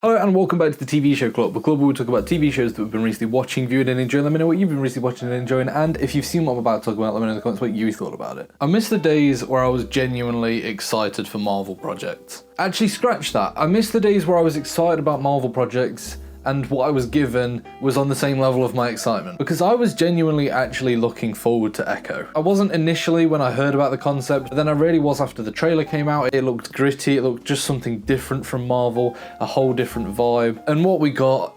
Hello and welcome back to the TV Show Club, a club where we talk about TV shows that we've been recently watching, viewing and enjoying. Let me know what you've been recently watching and enjoying, and if you've seen what I'm about to talk about, let me know in the comments what you thought about it. I miss the days where I was genuinely excited for Marvel projects. Actually, scratch that. I miss the days where I was excited about Marvel projects and what I was given was on the same level of my excitement. Because I was genuinely actually looking forward to Echo. I wasn't initially when I heard about the concept, but then I really was after the trailer came out. It looked gritty, it looked just something different from Marvel, a whole different vibe. And what we got,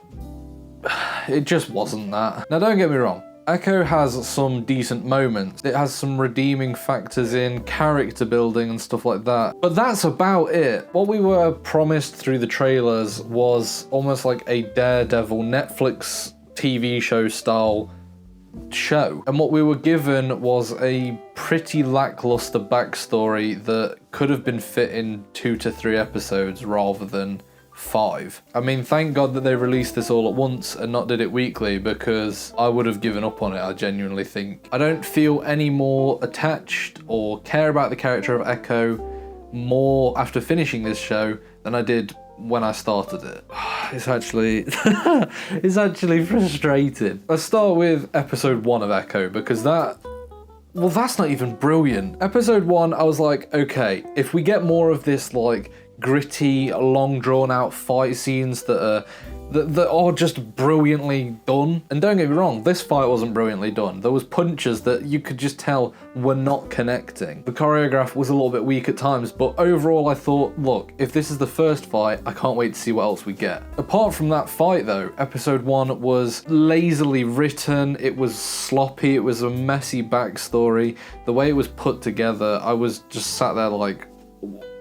it just wasn't that. Now don't get me wrong, Echo has some decent moments. It has some redeeming factors in character building and stuff like that. But that's about it. What we were promised through the trailers was almost like a Daredevil Netflix TV show style show. And what we were given was a pretty lackluster backstory that could have been fit in 2 to 3 episodes rather than 5. I mean, thank God that they released this all at once and not did it weekly, because I would have given up on it, I genuinely think. I don't feel any more attached or care about the character of Echo more after finishing this show than I did when I started it. It's actually frustrating. Let's start with episode 1 of Echo, because that's not even brilliant. Episode 1, I was like, okay, if we get more of this like gritty, long drawn out fight scenes that are just brilliantly done. And don't get me wrong, this fight wasn't brilliantly done. There was punches that you could just tell were not connecting. The choreograph was a little bit weak at times, but overall I thought, look, if this is the first fight, I can't wait to see what else we get. Apart from that fight though, episode 1 was lazily written, it was sloppy, it was a messy backstory. The way it was put together, I was just sat there like,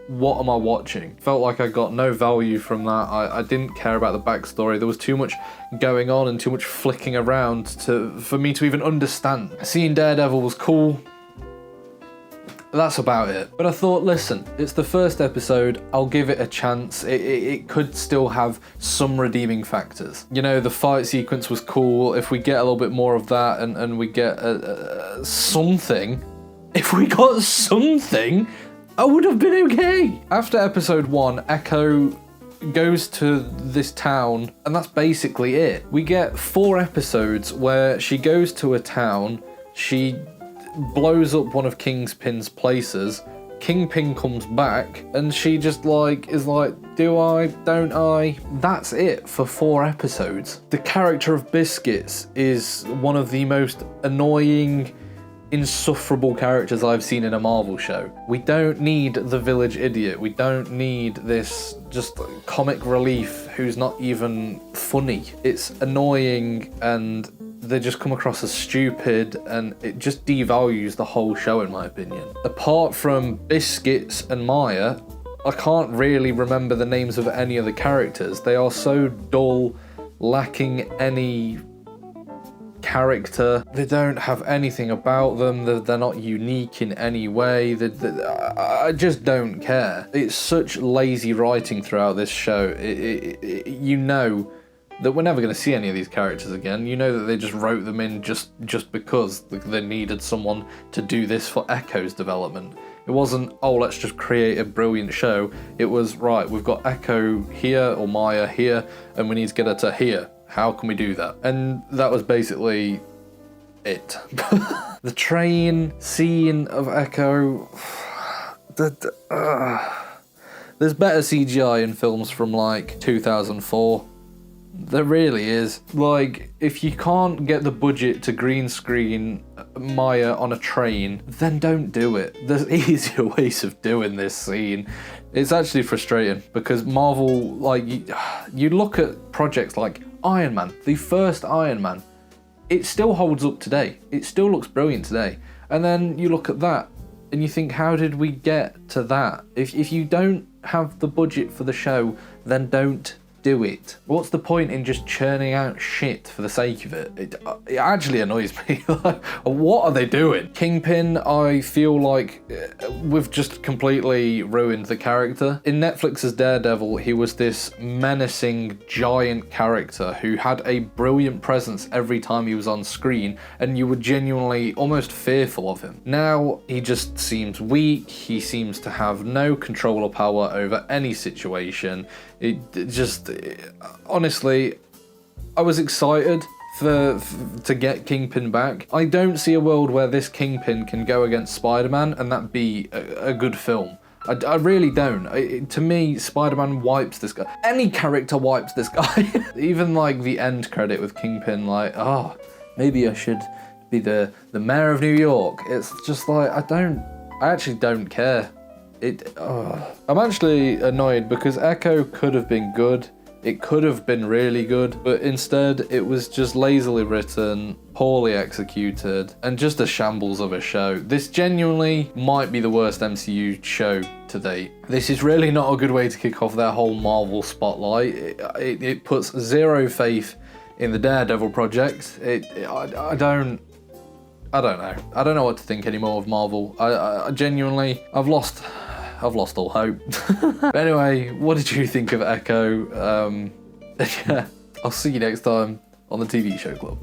what am I watching? Felt like I got no value from that. I didn't care about the backstory. There was too much going on and too much flicking around for me to even understand. Seeing Daredevil was cool. That's about it. But I thought, listen, it's the first episode, I'll give it a chance. It could still have some redeeming factors. You know, the fight sequence was cool. If we get a little bit more of that and we get something, if we got something, I would have been okay. After episode 1, Echo goes to this town, and that's basically it. We get 4 episodes where she goes to a town, she blows up one of Kingpin's places, Kingpin comes back, and she just is like, do I, don't I? That's it for 4 episodes. The character of Biscuits is one of the most annoying, insufferable characters I've seen in a Marvel show. We don't need the village idiot. We don't need this just comic relief who's not even funny. It's annoying and they just come across as stupid, and it just devalues the whole show in my opinion. Apart from Biscuits and Maya, I can't really remember the names of any of the characters. They are so dull, lacking any character. They don't have anything about them. They're not unique in any way. I just don't care. It's such lazy writing throughout this show. You know that we're never going to see any of these characters again. You know that they just wrote them in just because they needed someone to do this for Echo's development. It wasn't, oh, let's just create a brilliant show. It was, right, we've got Echo here or Maya here, and we need to get her to here. How can we do that? And that was basically it. The train scene of Echo. There's better CGI in films from like 2004. There really is. Like, if you can't get the budget to green screen Maya on a train, then don't do it. There's easier ways of doing this scene. It's actually frustrating because Marvel, like, you look at projects like Iron Man, the first Iron Man, it still holds up today. It still looks brilliant today. And then you look at that and you think, how did we get to that? If you don't have the budget for the show, then don't do it. What's the point in just churning out shit for the sake of it? It actually annoys me. Like, what are they doing? Kingpin, I feel like we've just completely ruined the character. In Netflix's Daredevil, he was this menacing giant character who had a brilliant presence every time he was on screen, and you were genuinely almost fearful of him. Now, he just seems weak. He seems to have no control or power over any situation. It just honestly, I was excited to get Kingpin back. I don't see a world where this Kingpin can go against Spider-Man and that be a good film. I really don't. To me, Spider-Man wipes this guy. Any character wipes this guy. Even like the end credit with Kingpin, like, oh, maybe I should be the mayor of New York. It's just like, I actually don't care. I'm actually annoyed because Echo could have been good. It could have been really good, but instead it was just lazily written, poorly executed, and just a shambles of a show. This genuinely might be the worst MCU show to date. This is really not a good way to kick off their whole Marvel spotlight. It puts zero faith in the Daredevil project. I don't know. I don't know what to think anymore of Marvel. I genuinely, I've lost all hope. But anyway, what did you think of Echo? Yeah, I'll see you next time on the TV Show Club.